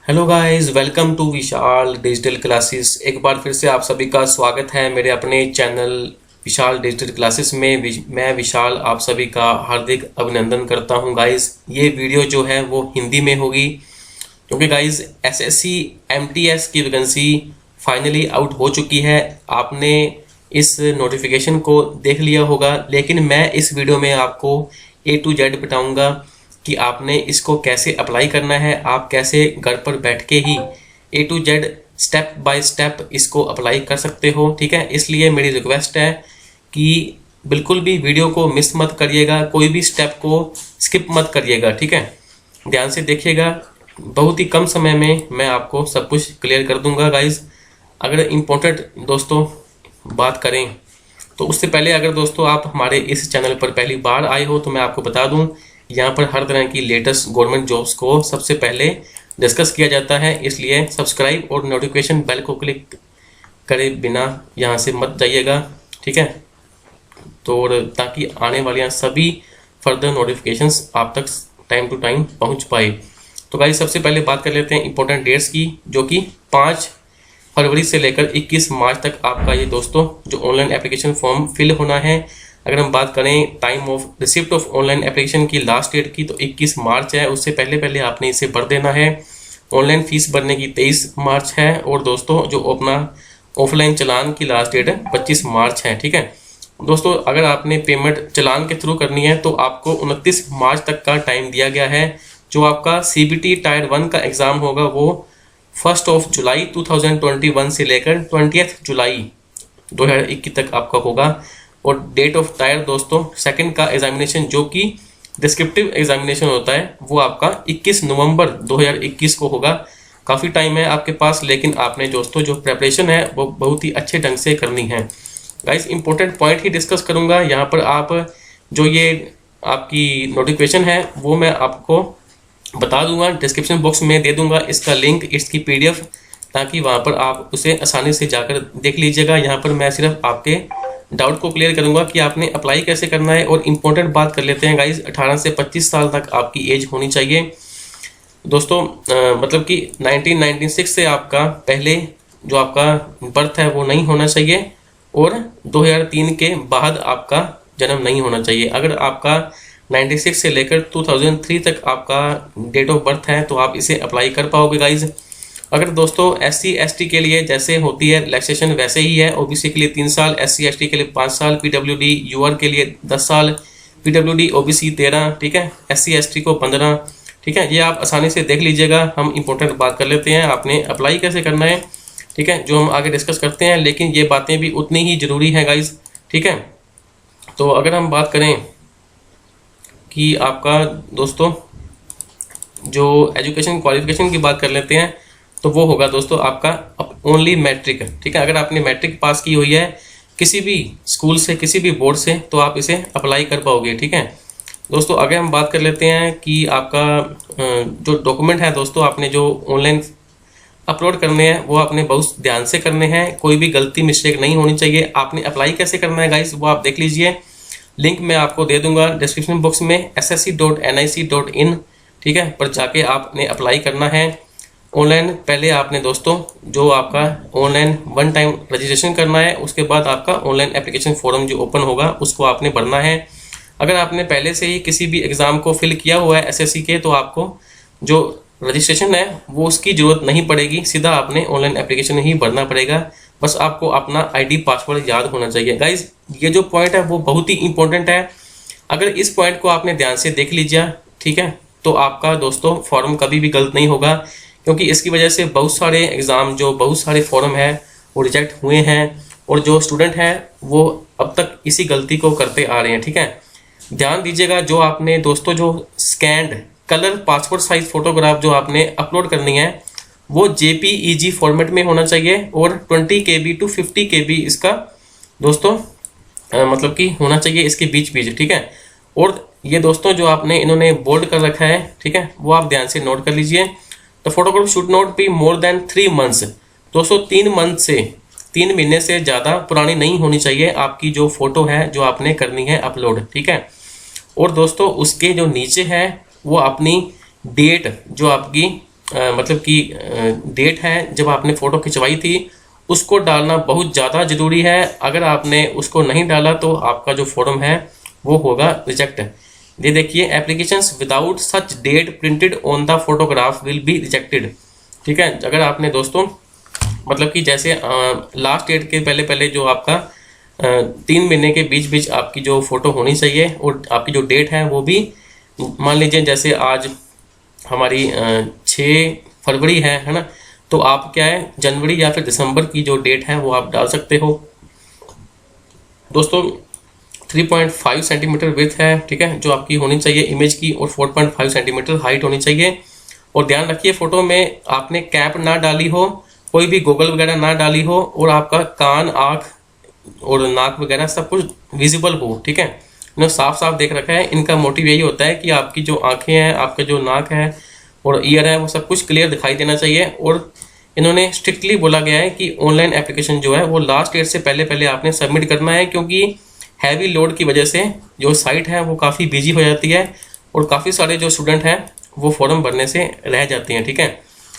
Hello guys, welcome to Vishal digital classes. एक बार फिर से आप सभी का स्वागत है मेरे अपने चैनल विशाल डिजिटल क्लासेस में। मैं विशाल आप सभी का हार्दिक अभिनंदन करता हूं। गाइस, ये वीडियो जो है वो हिंदी में होगी क्योंकि गाइस एसएससी एमटीएस की वैकेंसी फाइनली आउट हो चुकी है। आपने इस नोटिफिकेशन को देख लिया होगा, लेकिन मैं इस वीडियो में आपको A to Z बताऊंगा कि आपने इसको कैसे अप्लाई करना है। आप कैसे घर पर बैठ के ही A to Z step by step इसको अप्लाई कर सकते हो। ठीक है, इसलिए मेरी रिक्वेस्ट है कि बिल्कुल भी वीडियो को मिस मत करिएगा, कोई भी स्टेप को स्किप मत करिएगा। ठीक है, ध्यान से देखिएगा, बहुत ही कम समय में मैं आपको सब कुछ क्लियर कर दूंगा। गाइज, अगर इम्पोर्टेंट दोस्तों बात करें तो उससे पहले अगर दोस्तों आप हमारे इस चैनल पर पहली बार आए हो तो मैं आपको बता दूं, यहाँ पर हर तरह की लेटेस्ट गवर्नमेंट जॉब्स को सबसे पहले डिस्कस किया जाता है। इसलिए सब्सक्राइब और नोटिफिकेशन बेल को क्लिक करे बिना यहाँ से मत जाइएगा। ठीक है, तो ताकि आने वाली सभी फर्दर नोटिफिकेशंस आप तक टाइम टू टाइम पहुँच पाए। तो गाइस, सबसे पहले बात कर लेते हैं इंपॉर्टेंट डेट्स की, जो कि 5 फरवरी से लेकर 21 मार्च तक आपका ये दोस्तों जो ऑनलाइन एप्लीकेशन फॉर्म फिल होना है। अगर हम बात करें time of receipt of online application की लास्ट डेट की, तो 21 मार्च है। उससे पहले पहले आपने इसे भर देना है। ऑनलाइन फीस भरने की 23 मार्च है। और दोस्तों जो अपना ऑफलाइन चलान की लास्ट डेट 25 मार्च है। ठीक है दोस्तों, अगर आपने पेमेंट चलान के थ्रू करनी है तो आपको 29 मार्च तक का टाइम दिया गया है। जो आपका CBT टायर 1 का एग्जाम होगा वो 1 जुलाई 2021 से लेकर 20 जुलाई 2021 तक आपका होगा। और डेट ऑफ टायर दोस्तों सेकंड का एग्जामिनेशन, जो कि डिस्क्रिप्टिव एग्जामिनेशन होता है, वो आपका 21 नवंबर 2021 को होगा। काफ़ी टाइम है आपके पास, लेकिन आपने दोस्तों जो प्रेपरेशन है वो बहुत ही अच्छे ढंग से करनी है। गाइस, इंपॉर्टेंट पॉइंट ही डिस्कस करूंगा यहाँ पर। आप जो ये आपकी नोटिफिकेशन है वो मैं आपको बता दूंगा, डिस्क्रिप्शन बॉक्स में दे दूंगा इसका लिंक, इसकी PDF, ताकि वहाँ पर आप उसे आसानी से जाकर देख लीजिएगा। यहाँ पर मैं सिर्फ आपके डाउट को क्लियर करूंगा कि आपने अप्लाई कैसे करना है। और इम्पोर्टेंट बात कर लेते हैं गाइज, 18 से 25 साल तक आपकी एज होनी चाहिए दोस्तों। मतलब कि 1996 से आपका पहले जो आपका बर्थ है वो नहीं होना चाहिए, और 2003 के बाद आपका जन्म नहीं होना चाहिए। अगर आपका 96 से लेकर 2003 तक आपका डेट ऑफ बर्थ है तो आप इसे अप्लाई कर पाओगे गाइज। अगर दोस्तों SC ST के लिए जैसे होती है रिलैक्सेशन वैसे ही है। OBC के लिए 3 साल, SC ST के लिए 5 साल, PWD UR के लिए 10 साल, PWD OBC 13, ठीक है, SC ST को 15। ठीक है, ये आप आसानी से देख लीजिएगा। हम इंपॉर्टेंट बात कर लेते हैं, आपने अप्लाई कैसे करना है। ठीक है, जो हम आगे डिस्कस करते हैं, लेकिन ये बातें भी उतनी ही जरूरी है गाइज। ठीक है, तो अगर हम बात करें कि आपका दोस्तों जो एजुकेशन क्वालिफिकेशन की बात कर लेते हैं, तो वो होगा दोस्तों आपका ओनली मैट्रिक। ठीक है, अगर आपने मैट्रिक पास की हुई है किसी भी स्कूल से, किसी भी बोर्ड से, तो आप इसे अप्लाई कर पाओगे। ठीक है दोस्तों, अगर हम बात कर लेते हैं कि आपका जो डॉक्यूमेंट है दोस्तों, आपने जो ऑनलाइन अपलोड करने हैं वो आपने बहुत ध्यान से करने हैं, कोई भी गलती मिस्टेक नहीं होनी चाहिए। आपने अप्लाई कैसे करना है गाइस, वो आप देख लीजिए, लिंक मैं आपको दे दूंगा डिस्क्रिप्शन बॉक्स में, ssc.nic.in। ठीक है, पर जाके आपने अप्लाई करना है ऑनलाइन। पहले आपने दोस्तों जो आपका ऑनलाइन 1 टाइम रजिस्ट्रेशन करना है, उसके बाद आपका ऑनलाइन एप्लीकेशन फॉर्म जो ओपन होगा उसको आपने भरना है। अगर आपने पहले से ही किसी भी एग्जाम को फिल किया हुआ है SSC के, तो आपको जो रजिस्ट्रेशन है वो उसकी जरूरत नहीं पड़ेगी, सीधा आपने ऑनलाइन एप्लीकेशन ही भरना पड़ेगा। बस आपको अपना ID पासवर्ड याद होना चाहिए। गाइज, ये जो पॉइंट है वो बहुत ही इंपॉर्टेंट है। अगर इस पॉइंट को आपने ध्यान से देख लीजिए, ठीक है, तो आपका दोस्तों फॉर्म कभी भी गलत नहीं होगा, क्योंकि इसकी वजह से बहुत सारे एग्जाम, जो बहुत सारे फॉर्म है वो रिजेक्ट हुए हैं, और जो स्टूडेंट हैं वो अब तक इसी गलती को करते आ रहे हैं। ठीक है, ध्यान दीजिएगा, जो आपने दोस्तों जो scanned colour passport size photograph जो आपने अपलोड करनी है वो JPEG फॉर्मेट में होना चाहिए, और 20 KB to 50 KB इसका दोस्तों मतलब कि होना चाहिए इसके बीच बीच। ठीक है, और ये दोस्तों जो आपने इन्होंने बोल्ड कर रखा है, ठीक है, वो आप ध्यान से नोट कर लीजिए। तो photograph should not be more than 3 months। दोस्तों 3 मंथ से 3 महीने से ज़्यादा पुरानी नहीं होनी चाहिए आपकी जो फोटो है जो आपने करनी है अपलोड। ठीक है, और दोस्तों उसके जो नीचे है वो अपनी डेट जो आपकी मतलब कि डेट है जब आपने फ़ोटो खिंचवाई थी उसको डालना बहुत ज़्यादा ज़रूरी है। अगर आपने उसको नहीं डाला तो आपका जो फॉर्म है वो होगा रिजेक्ट। ये देखिए, applications without such date printed on the photograph will be rejected. ठीक है, अगर आपने दोस्तों मतलब कि जैसे लास्ट डेट के पहले पहले जो आपका 3 महीने के बीच बीच आपकी जो फ़ोटो होनी चाहिए और आपकी जो डेट है वो भी, मान लीजिए जैसे आज हमारी 6 फरवरी है ना, तो आप क्या है जनवरी या फिर दिसंबर की जो डेट है वो आप डाल सकते हो। दोस्तों 3.5 सेंटीमीटर विड्थ है, ठीक है, जो आपकी होनी चाहिए इमेज की, और 4.5 सेंटीमीटर हाइट होनी चाहिए। और ध्यान रखिए फ़ोटो में आपने कैप ना डाली हो, कोई भी गॉगल वगैरह ना डाली हो, और आपका कान, आँख और नाक वगैरह सब कुछ विजिबल हो। ठीक है, इन्होंने साफ साफ देख रखा है। इनका मोटिव यही होता है कि आपकी जो आंखें हैं, आपका जो नाक है और ईयर है वो सब कुछ क्लियर दिखाई देना चाहिए। और इन्होंने स्ट्रिक्टली बोला गया है कि ऑनलाइन एप्लीकेशन जो है वो लास्ट डेट से पहले पहले आपने सबमिट करना है, क्योंकि हैवी लोड की वजह से जो साइट है वो काफ़ी बिजी हो जाती है और काफ़ी सारे जो स्टूडेंट हैं वो फॉर्म भरने से रह जाते हैं। ठीक है,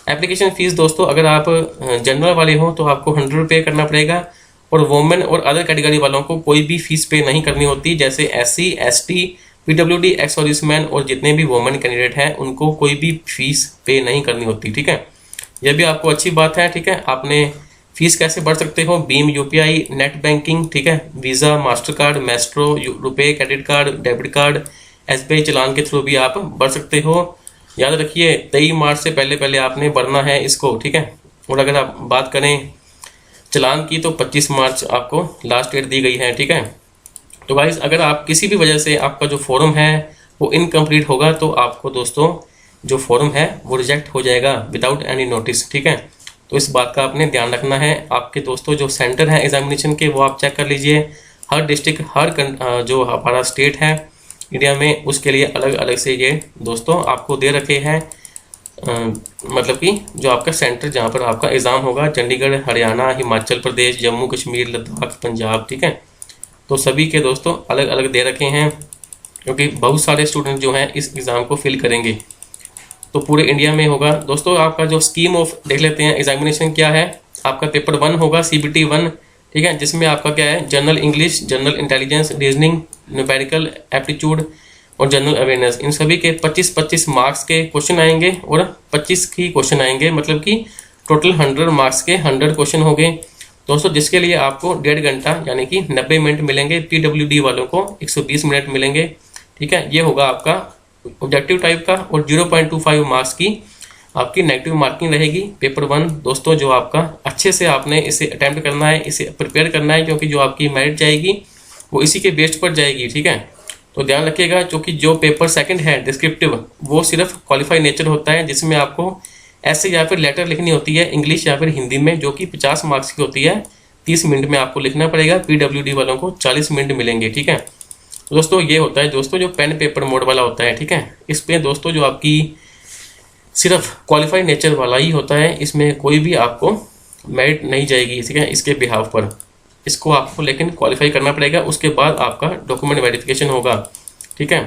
एप्लीकेशन फ़ीस दोस्तों अगर आप जनरल वाले हो तो आपको 100 रुपये करना पड़ेगा, और वुमेन और अदर कैटेगरी वालों को कोई भी फीस पे नहीं करनी होती, जैसे SC, ST, PWD, ex serviceman और जितने भी वुमेन कैंडिडेट हैं उनको कोई भी फीस पे नहीं करनी होती। ठीक है, यह भी आपको अच्छी बात है। ठीक है, आपने फीस कैसे भर सकते हो, भीम UPI, नेट बैंकिंग, ठीक है, visa, master card, Maestro, RuPay, credit card, debit card, SBI चलान के थ्रू भी आप भर सकते हो। याद रखिए 23 मार्च से पहले पहले आपने भरना है इसको। ठीक है, और अगर आप बात करें चलान की तो 25 मार्च आपको लास्ट डेट दी गई है। ठीक है, तो गाइस अगर आप किसी भी वजह से आपका जो फॉर्म है वो इनकम्प्लीट होगा तो आपको दोस्तों जो फॉर्म है वो रिजेक्ट हो जाएगा विदाउट एनी नोटिस। ठीक है, तो इस बात का आपने ध्यान रखना है। आपके दोस्तों जो सेंटर है एग्जामिनेशन के वो आप चेक कर लीजिए। हर डिस्ट्रिक्ट, हर जो हमारा स्टेट है इंडिया में उसके लिए अलग अलग से ये दोस्तों आपको दे रखे हैं, मतलब कि जो आपका सेंटर जहाँ पर आपका एग्ज़ाम होगा, चंडीगढ़, हरियाणा, हिमाचल प्रदेश, जम्मू कश्मीर, लद्दाख, पंजाब। ठीक है, तो सभी के दोस्तों अलग अलग दे रखे हैं, क्योंकि बहुत सारे स्टूडेंट जो हैं इस एग्ज़ाम को फिल करेंगे, तो पूरे इंडिया में होगा। दोस्तों आपका जो स्कीम ऑफ देख लेते हैं एग्जामिनेशन क्या है। आपका पेपर 1 होगा CBT 1, ठीक है, जिसमें आपका क्या है general English, general intelligence, reasoning, numerical aptitude और जनरल अवेयरनेस, इन सभी के 25-25 मार्क्स के क्वेश्चन आएंगे और 25 की क्वेश्चन आएंगे, मतलब कि टोटल 100 मार्क्स के 100 क्वेश्चन होंगे दोस्तों, जिसके लिए आपको 1.5 घंटा यानी कि 90 मिनट मिलेंगे। PWD वालों को 120 मिनट मिलेंगे। ठीक है, ये होगा आपका ऑब्जेक्टिव टाइप का, और 0.25 मार्क्स की आपकी नेगेटिव मार्किंग रहेगी। पेपर 1 दोस्तों जो आपका अच्छे से आपने इसे अटैम्प्ट करना है, इसे प्रिपेयर करना है, क्योंकि जो आपकी मेरिट जाएगी वो इसी के बेस्ड पर जाएगी। ठीक है, तो ध्यान रखिएगा, क्योंकि जो पेपर 2 है डिस्क्रिप्टिव वो सिर्फ क्वालिफाई नेचर होता है, जिसमें आपको ऐसे या फिर लेटर लिखनी होती है इंग्लिश या फिर हिंदी में, जो कि 50 मार्क्स की होती है, 30 मिनट में आपको लिखना पड़ेगा। PWD वालों को 40 मिनट मिलेंगे। ठीक है, तो दोस्तों ये होता है दोस्तों जो पेन पेपर मोड वाला होता है। ठीक है, इस पे दोस्तों जो आपकी सिर्फ क्वालिफाई नेचर वाला ही होता है, इसमें कोई भी आपको मेरिट नहीं जाएगी। ठीक है, इसके बिहाफ पर इसको आपको लेकिन क्वालिफाई करना पड़ेगा, उसके बाद आपका डॉक्यूमेंट वेरिफिकेशन होगा। ठीक है,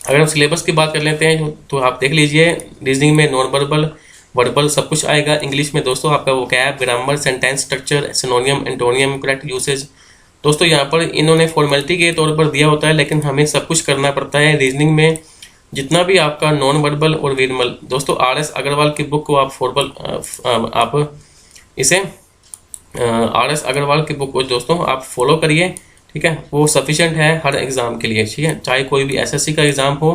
अगर हम सिलेबस की बात कर लेते हैं तो आप देख लीजिए, रीजनिंग में नॉन वर्बल, वर्बल सब कुछ आएगा। इंग्लिश में दोस्तों आपका vocab, grammar, sentence structure, सिनोनियम, antonym, correct usage. दोस्तों यहाँ पर इन्होंने फॉर्मेलिटी के तौर पर दिया होता है, लेकिन हमें सब कुछ करना पड़ता है। रीजनिंग में जितना भी आपका नॉन वर्बल और वर्बल, दोस्तों RS अग्रवाल की बुक को आप इसे RS अग्रवाल की बुक को दोस्तों आप फॉलो करिए। ठीक है, वो सफिशिएंट है हर एग्जाम के लिए। ठीक है, चाहे कोई भी SSC का एग्जाम हो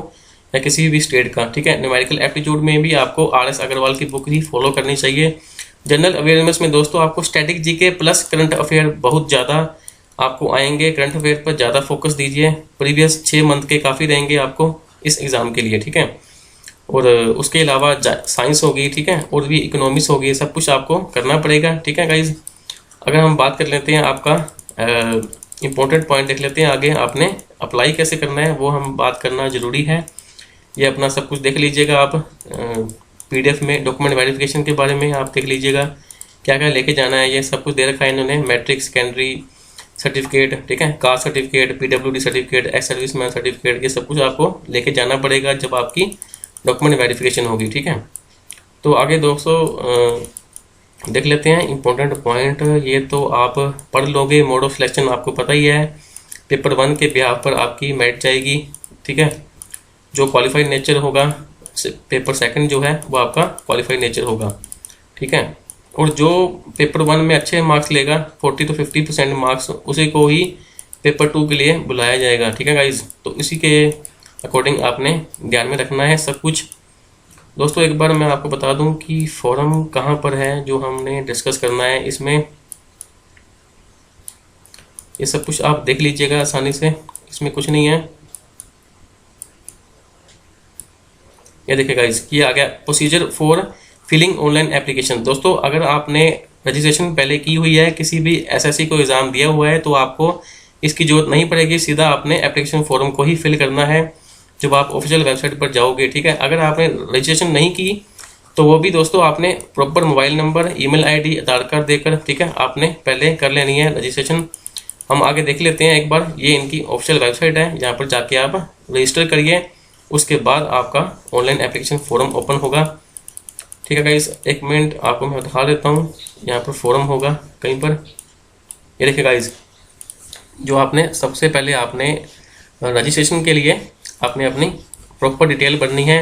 या किसी भी स्टेट का। ठीक है, न्यूमेरिकल एप्टीट्यूड में भी आपको RS अग्रवाल की बुक ही फॉलो करनी चाहिए। जनरल अवेयरनेस में दोस्तों आपको static GK plus current affair बहुत ज़्यादा आपको आएंगे। करंट अफेयर पर ज़्यादा फोकस दीजिए, प्रीवियस 6 मंथ के काफ़ी रहेंगे आपको इस एग्ज़ाम के लिए। ठीक है, और उसके अलावा साइंस होगी, ठीक है, और भी इकोनॉमिक्स होगी, सब कुछ आपको करना पड़ेगा। ठीक है गाइज, अगर हम बात कर लेते हैं आपका इम्पोर्टेंट पॉइंट देख लेते हैं आगे, आपने अप्लाई कैसे करना है वो हम बात करना ज़रूरी है। ये अपना सब कुछ देख लीजिएगा आप PDF में, डॉक्यूमेंट वेरिफिकेशन के बारे में आप देख लीजिएगा क्या क्या लेके जाना है। ये सब कुछ दे रखा है इन्होंने, मैट्रिक, सेकेंडरी सर्टिफिकेट, ठीक है, caste certificate, PWD certificate, ex serviceman certificate, ये सब कुछ आपको लेके जाना पड़ेगा जब आपकी डॉक्यूमेंट वेरिफिकेशन होगी। ठीक है, तो आगे दोस्तों देख लेते हैं इम्पोर्टेंट पॉइंट। ये तो आप पढ़ लोगे, मोड ऑफ सिलेक्शन आपको पता ही है, पेपर 1 के बिहाफ पर आपकी मेरिट जाएगी, ठीक है। जो क्वालिफाइड नेचर होगा, पेपर 2 जो है वो आपका क्वालिफाइड नेचर होगा, ठीक है। और जो पेपर 1 में अच्छे मार्क्स लेगा 40 to 50% मार्क्स, उसी को ही पेपर 2 के लिए बुलाया जाएगा, ठीक है गाइज। तो इसी के अकॉर्डिंग आपने ध्यान में रखना है सब कुछ। दोस्तों एक बार मैं आपको बता दूं कि फॉरम कहाँ पर है जो हमने डिस्कस करना है। इसमें ये सब कुछ आप देख लीजिएगा आसानी से, इसमें कुछ नहीं है। ये देखिए गाइस, ये आ गया procedure for filling online application. दोस्तों अगर आपने रजिस्ट्रेशन पहले की हुई है, किसी भी एसएससी को एग्जाम दिया हुआ है, तो आपको इसकी जरूरत नहीं पड़ेगी, सीधा आपने एप्लीकेशन फॉर्म को ही फिल करना है जब आप ऑफिशियल वेबसाइट पर जाओगे, ठीक है। अगर आपने रजिस्ट्रेशन नहीं की तो वो भी दोस्तों आपने proper mobile number, email ID, Aadhaar card देकर, ठीक है, आपने पहले कर लेनी है रजिस्ट्रेशन। हम आगे देख लेते हैं एक बार। ये इनकी ऑफिशियल वेबसाइट है, यहाँ पर जाके आप रजिस्टर करिए, उसके बाद आपका ऑनलाइन एप्लीकेशन फॉर्म ओपन होगा, ठीक है गाइस। एक मिनट आपको मैं दिखा देता हूँ, यहाँ पर फॉर्म होगा कहीं पर। ये देखिए गाइस, जो आपने सबसे पहले आपने रजिस्ट्रेशन के लिए आपने अपनी प्रॉपर डिटेल भरनी है।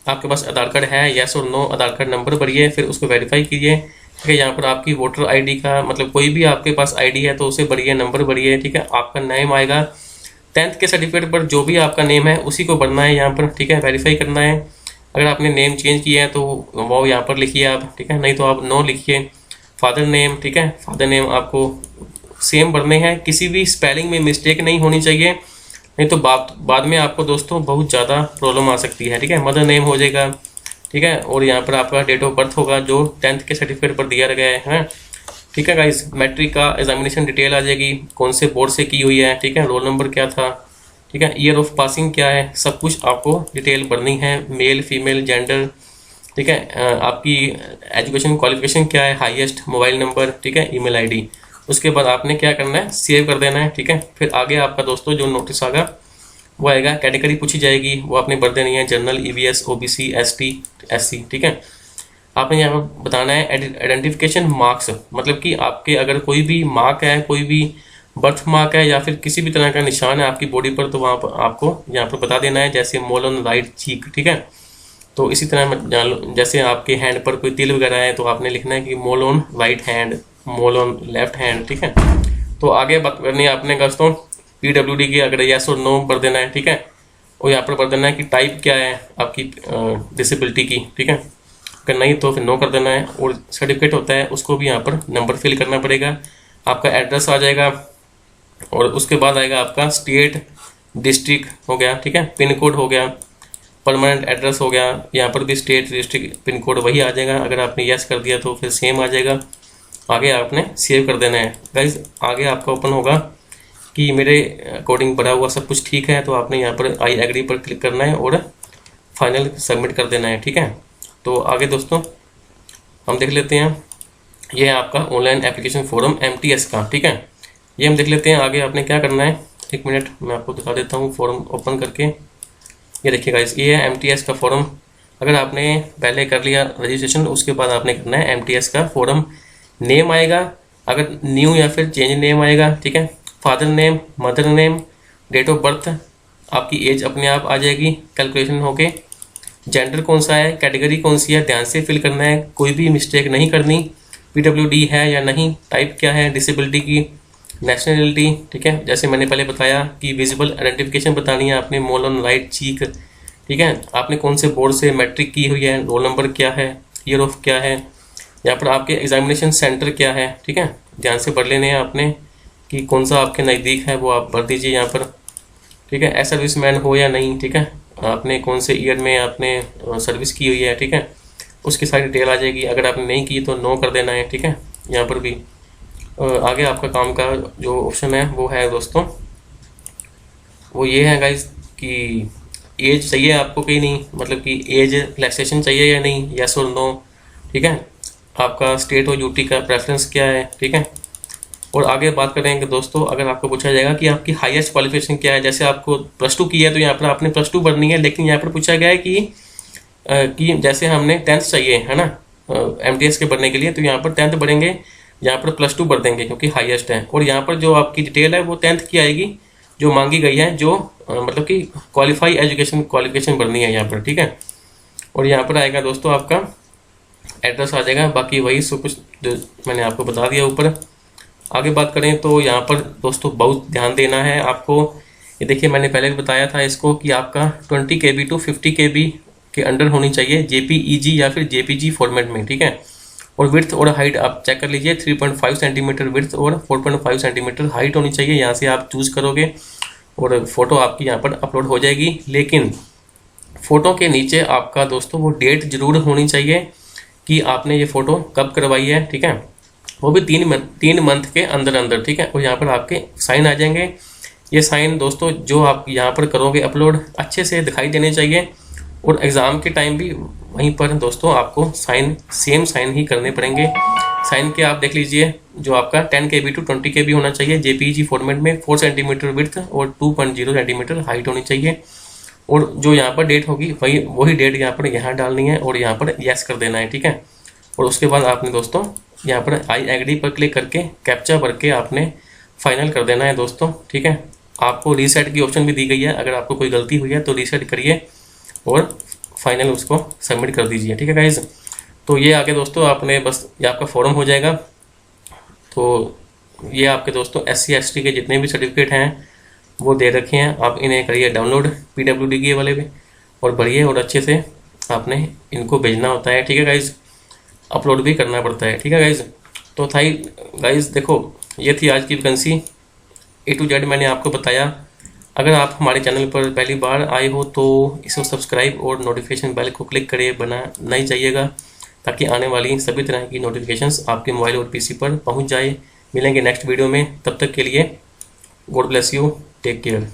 आपके पास आधार कार्ड है, यस और नो, आधार कार्ड नंबर भरिए, फिर उसको वेरीफाई कीजिए, ठीक है। यहाँ पर आपकी वोटर आईडी का मतलब कोई भी आपके पास आईडी है तो उसे भरिए, नंबर भरिए, ठीक है। आपका नेम आएगा 10th के सर्टिफिकेट पर जो भी आपका नेम है उसी को भरना है यहाँ पर, ठीक है, वेरीफाई करना है। अगर आपने नेम चेंज किया है तो वो यहाँ पर लिखिए आप, ठीक है, नहीं तो आप नो लिखिए। फादर नेम, ठीक है, फादर नेम आपको सेम भरने हैं, किसी भी स्पेलिंग में मिस्टेक नहीं होनी चाहिए, नहीं तो बाद में आपको दोस्तों बहुत ज़्यादा प्रॉब्लम आ सकती है, ठीक है। मदर नेम हो जाएगा, ठीक है, और यहाँ पर आपका डेट ऑफ बर्थ होगा जो 10th के सर्टिफिकेट पर दिया गया है, ठीक है गाइस। मैट्रिक का एग्जामिनेशन डिटेल आ जाएगी, कौन से बोर्ड से की हुई है, ठीक है, रोल नंबर क्या था, ठीक है, ईयर ऑफ पासिंग क्या है, सब कुछ आपको डिटेल भरनी है। मेल, फीमेल, जेंडर, ठीक है, आपकी एजुकेशन क्वालिफिकेशन क्या है, हाईएस्ट, मोबाइल नंबर, ठीक है, ईमेल आईडी। उसके बाद आपने क्या करना है, सेव कर देना है, ठीक है। फिर आगे आपका दोस्तों जो नोटिस आएगा वो आएगा, कैटेगरी पूछी जाएगी, वो आपने भर देनी है, general, EVS, OBC, ST, SC, ठीक है। आपने यहाँ पर बताना है आइडेंटिफिकेशन मार्क्स, मतलब कि आपके अगर कोई भी मार्क है, कोई भी बर्थ मार्क है या फिर किसी भी तरह का निशान है आपकी बॉडी पर, तो वहाँ पर आपको यहाँ पर बता देना है, जैसे मोल ऑन राइट चीक, ठीक है। तो इसी तरह जैसे आपके हैंड पर कोई तिल वगैरह है तो आपने लिखना है कि मोल on right hand, mole on left hand, ठीक है। तो आगे बात करनी है आपने दोस्तों पीडब्ल्यूडी की, अगर यस और नो भर देना है, ठीक है। और यहाँ पर भर देना है कि टाइप क्या है आपकी डिसेबिलिटी की, ठीक है। अगर नहीं तो फिर नो कर देना है। और सर्टिफिकेट होता है उसको भी यहाँ पर नंबर फिल करना पड़ेगा। आपका एड्रेस आ जाएगा और उसके बाद आएगा आपका स्टेट, डिस्ट्रिक्ट हो गया, ठीक है, पिन कोड हो गया, परमानेंट एड्रेस हो गया, यहाँ पर भी स्टेट, डिस्ट्रिक्ट, पिन कोड वही आ जाएगा। अगर आपने यस कर दिया तो फिर सेम आ जाएगा। आगे आपने सेव कर देना है गाइज। आगे आपका ओपन होगा कि मेरे अकॉर्डिंग भरा हुआ सब कुछ ठीक है, तो आपने यहाँ पर आई एग्री पर क्लिक करना है और फाइनल सबमिट कर देना है, ठीक है। तो आगे दोस्तों हम देख लेते हैं, ये है आपका ऑनलाइन एप्लीकेशन फॉर्म MTS का, ठीक है। ये हम देख लेते हैं आगे आपने क्या करना है। एक मिनट मैं आपको दिखा देता हूँ फॉर्म ओपन करके। ये देखिए गाइस, ये है MTS का फॉर्म। अगर आपने पहले कर लिया रजिस्ट्रेशन, उसके बाद आपने करना है MTS का फॉर्म। नेम आएगा, अगर न्यू या फिर चेंज नेम आएगा, ठीक है, father name, mother name, date of birth, आपकी एज अपने आप आ जाएगी कैलकुलेशन होके। जेंडर कौन सा है, कैटेगरी कौन सी है, ध्यान से फिल करना है, कोई भी मिस्टेक नहीं करनी। PWD है या नहीं, टाइप क्या है, डिसेबिलिटी की, नेशनलिटी, ठीक है, जैसे मैंने पहले बताया कि विजिबल आइडेंटिफिकेशन बतानी है आपने, मोल ऑन राइट चीक, ठीक है, आपने कौन से बोर्ड से मैट्रिक की हुई है, रोल नंबर क्या है, ईयर ऑफ क्या है, यहाँ पर आपके एग्जामिनेशन सेंटर क्या है, ठीक है, ध्यान से भर लेने हैं आपने कि कौन सा आपके नज़दीक है, वो आप भर दीजिए यहाँ पर, ठीक है। एज सर्विसमैन हो या नहीं, ठीक है, आपने कौन से ईयर में आपने सर्विस की हुई है, ठीक है, उसकी सारी डिटेल आ जाएगी। अगर आपने नहीं की तो नो कर देना है, ठीक है। यहाँ पर भी आगे आपका काम का जो ऑप्शन है वो है दोस्तों, वो ये है गाइज कि एज चाहिए आपको कि नहीं, मतलब कि एज रिलैक्सेशन चाहिए या नहीं, यस और नो, ठीक है। आपका स्टेट और यूटी का प्रेफरेंस क्या है, ठीक है। और आगे बात करेंगे दोस्तों, अगर आपको पूछा जाएगा कि आपकी हाईएस्ट क्वालिफिकेशन क्या है, जैसे आपको +2 की है तो यहाँ पर आपने +2 भरनी है, लेकिन यहाँ पर पूछा गया है कि कि जैसे हमने 10th चाहिए है ना MTS के भरने के लिए, तो यहाँ पर 10th भरेंगे, यहाँ पर +2 भर देंगे क्योंकि हाईएस्ट है, और यहाँ पर जो आपकी डिटेल है वो 10th की आएगी जो मांगी गई है, जो मतलब कि क्वालिफिकेशन भरनी है यहाँ पर, ठीक है। और यहाँ पर आएगा दोस्तों आपका एड्रेस आ जाएगा, बाकी वही सब कुछ जो मैंने आपको बता दिया ऊपर। आगे बात करें तो यहाँ पर दोस्तों बहुत ध्यान देना है आपको। ये देखिए मैंने पहले भी बताया था इसको कि आपका 20 KB टू 50 KB के अंडर होनी चाहिए JPEG या फिर JPG फॉर्मेट में, ठीक है। और विड्थ और हाइट आप चेक कर लीजिए, 3.5 सेंटीमीटर विड्थ और 4.5 सेंटीमीटर हाइट होनी चाहिए। यहाँ से आप चूज करोगे और फोटो आपकी यहाँ पर अपलोड हो जाएगी। लेकिन फोटो के नीचे आपका दोस्तों वो डेट जरूर होनी चाहिए कि आपने ये फोटो कब करवाई है, ठीक है, वो भी 3 मंथ के अंदर अंदर, ठीक है। और यहाँ पर आपके साइन आ जाएंगे। ये साइन दोस्तों जो आप यहाँ पर करोगे अपलोड अच्छे से दिखाई देने चाहिए, और एग्ज़ाम के टाइम भी वहीं पर दोस्तों आपको सेम साइन ही करने पड़ेंगे। साइन के आप देख लीजिए, जो आपका 10 KB टू 20 KB होना चाहिए JPEG फॉर्मेट में, 4 सेंटीमीटर विड्थ और 2.0 सेंटीमीटर हाइट होनी चाहिए। और जो यहाँ पर डेट होगी वही डेट यहाँ डालनी है और यहाँ पर यस कर देना है, ठीक है। और उसके बाद आपने दोस्तों यहाँ पर आई एग्री पर क्लिक करके कैप्चा भर के आपने फाइनल कर देना है दोस्तों, ठीक है। आपको रीसेट की ऑप्शन भी दी गई है, अगर आपको कोई गलती हुई है तो रीसेट करिए और फाइनल उसको सबमिट कर दीजिए, ठीक है गाइज। तो ये आगे दोस्तों आपने बस ये आपका फॉर्म हो जाएगा। तो ये आपके दोस्तों SC ST के जितने भी सर्टिफिकेट हैं वो दे रखे हैं, आप इन्हें करिए डाउनलोड PWD के वाले में और भरिए, और अच्छे से आपने इनको भेजना होता है, ठीक है गाइज। अपलोड भी करना पड़ता है, ठीक है गाइज। तो था गाइज, देखो ये थी आज की वैकेंसी A to Z मैंने आपको बताया। अगर आप हमारे चैनल पर पहली बार आए हो तो इसको सब्सक्राइब और नोटिफिकेशन बेल को क्लिक करिए, बनाना ही चाहिएगा, ताकि आने वाली सभी तरह की नोटिफिकेशंस आपके मोबाइल और PC पर पहुंच जाए। मिलेंगे नेक्स्ट वीडियो में, तब तक के लिए God bless you, take care.